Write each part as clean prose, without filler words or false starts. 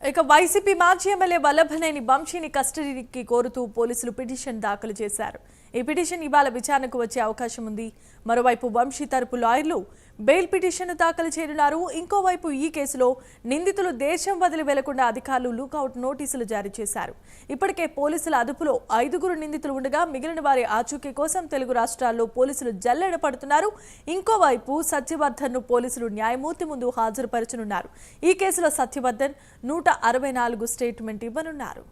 ఇక వైసీపీ మాజీ ఎమ్మెల్యే వల్లభనేని వంశీని కస్టడీకి కోరుతూ పోలీసులు పిటిషన్ దాఖలు చేశారు. ఈ పిటిషన్ ఇవాళ విచారణకు వచ్చే అవకాశం ఉంది. మరోవైపు వంశీ తరపు లాయర్లు బెయిల్ పిటిషన్ దాఖలు చేయనున్నారు. ఇంకోవైపు ఈ కేసులో నిందితులు దేశం వదిలి వెళ్లకుండా అధికారులు లుకౌట్ నోటీసులు జారీ చేశారు. ఇప్పటికే పోలీసుల అదుపులో 5 నిందితులు ఉండగా మిగిలిన వారి ఆచూకీ కోసం తెలుగు రాష్ట్రాల్లో పోలీసులు జల్లెడ పడుతున్నారు. ఇంకోవైపు సత్యవర్ధన్ ను పోలీసులు న్యాయమూర్తి ముందు హాజరుపరచనున్నారు. ఈ కేసులో సత్యవర్ధన్ 164 స్టేట్మెంట్ ఇవ్వనున్నారు.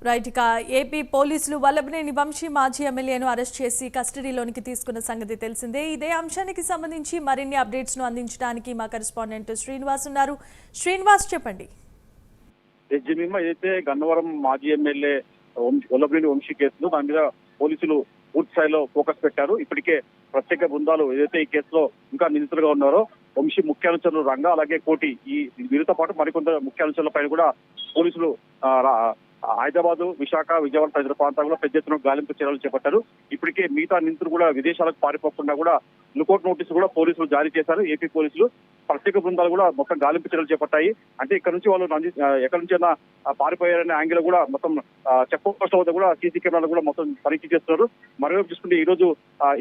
రైట్, ఇక ఏపీ పోలీసులు వల్లభనేని వంశీ మాజీ ఎమ్మెల్యేను అరెస్ట్ చేసి కస్టడీలోనికి తీసుకున్న సంగతి తెలిసిందే. ఇదే అంశానికి సంబంధించి మరిన్ని అప్డేట్స్ ను అందించడానికి మా కరెస్పాండెంట్ శ్రీనివాస్ ఉన్నారు. శ్రీనివాస్, చెప్పండి. ఏదైతే గన్నవరం మాజీ ఎమ్మెల్యే వల్లభనేని వంశీ కేసులో దాని మీద పోలీసులు పూర్తి స్థాయిలో ఫోకస్ పెట్టారు. ఇప్పటికే ప్రత్యేక బృందాలు ఏదైతే ఈ కేసులో ఇంకా నిందితులుగా ఉన్నారో వంశీ ముఖ్య అనుచరులు రంగా అలాగే కోటి ఈ వీరితో పాటు మరికొంత ముఖ్య అనుచరుల పైన కూడా పోలీసులు హైదరాబాద్, విశాఖ, విజయవాడ తదితర ప్రాంతాల్లో పెద్ద ఎత్తున గాలింపు చర్యలు చేపట్టారు. ఇప్పటికే మిగతా నిందితులు కూడా విదేశాలకు పారిపోకుండా కూడా లుకౌట్ నోటీసు కూడా పోలీసులు జారీ చేశారు. ఏపీ పోలీసులు ప్రత్యేక బృందాలు కూడా మొత్తం గాలింపు చర్యలు చేపట్టాయి. అంటే ఇక్కడ నుంచి వాళ్ళు ఎక్కడి నుంచైనా పారిపోయారనే యాంగిల్ కూడా మొత్తం చెక్ పోస్ట్ వద్ద కూడా సీసీ కెమెరాలు కూడా మొత్తం తనిఖీ చేస్తున్నారు. మరోవైపు చూసుకుంటే ఈ రోజు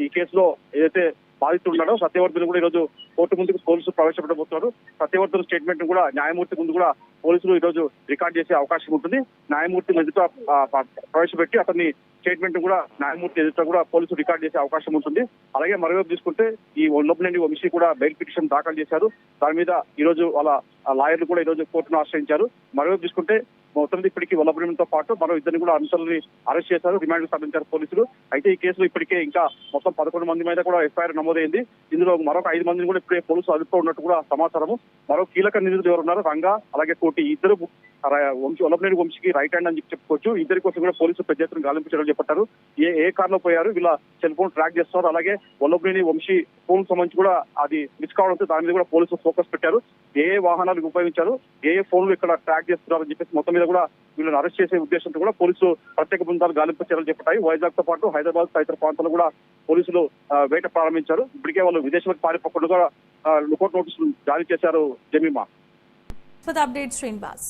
ఈ కేసులో ఏదైతే బాధితులు ఉన్నాడో సత్యవర్ధన్ కూడా ఈ రోజు కోర్టు ముందుకు పోలీసులు ప్రవేశపెట్టబోతున్నారు. సత్యవర్ధన్ స్టేట్మెంట్ కూడా న్యాయమూర్తి ముందు కూడా పోలీసులు ఈ రోజు రికార్డ్ చేసే అవకాశం ఉంటుంది. న్యాయమూర్తి ఎదుట ప్రవేశపెట్టి అతన్ని స్టేట్మెంట్ కూడా న్యాయమూర్తి ఎదుట కూడా పోలీసులు రికార్డ్ చేసే అవకాశం ఉంటుంది. అలాగే మరోవైపు చూసుకుంటే ఈ వల్లభనేని వంశీ కూడా బెయిల్ పిటిషన్ దాఖలు చేశారు. దాని మీద ఈ రోజు వాళ్ళ లాయర్లు కూడా ఈ రోజు కోర్టును ఆశ్రయించారు. మరోవైపు చూసుకుంటే మొత్తం ఇప్పటికీ వల్లభనేనితో పాటు మరో 2 కూడా అనుచరుల్ని అరెస్ట్ చేశారు, రిమాండ్ తరలించారు పోలీసులు. అయితే ఈ కేసులో ఇప్పటికే ఇంకా మొత్తం 11 మంది మీద కూడా ఎఫ్ఐఆర్ నమోదైంది. ఇందులో మరొక 5 మందిని కూడా ఇప్పుడే పోలీసులు అదుపులో ఉన్నట్టు కూడా సమాచారము. మరో కీలక నిందితులు ఎవరున్నారు రంగా అలాగే కోటి ఇద్దరు వల్లభనేని వంశీకి రైట్ హ్యాండ్ అని చెప్పుకోవచ్చు. ఇద్దరి కోసం కూడా పోలీసులు పెద్ద ఎత్తున గాలింపు చర్యలు చేపట్టారు. ఏ కార్ లో పోయారు, వీళ్ళ సెల్ ఫోన్ ట్రాక్ చేస్తున్నారు. అలాగే వల్లభనేని వంశీ ఫోన్ సంబంధించి కూడా అది మిస్ కావడంతో దాని మీద కూడా పోలీసులు ఫోకస్ పెట్టారు. ఏ వాహనాలు ఉపయోగించారు, ఏ ఫోన్లు ఇక్కడ ట్రాక్ చేస్తున్నారు అని చెప్పేసి మొత్తం మీద కూడా వీళ్ళని అరెస్ట్ చేసే ఉద్దేశంతో కూడా పోలీసులు ప్రత్యేక బృందాలు గాలింపు చర్యలు చేపట్టాయి. వైజాగ్ తో పాటు హైదరాబాద్ తదితర ప్రాంతాల్లో కూడా పోలీసులు వేట ప్రారంభించారు. ఇప్పటికే వాళ్ళు విదేశాలకు పారిపోకుండా కూడా లుకౌట్ నోటీసులు జారీ చేశారు. Jemimah. For the update, Srinivas.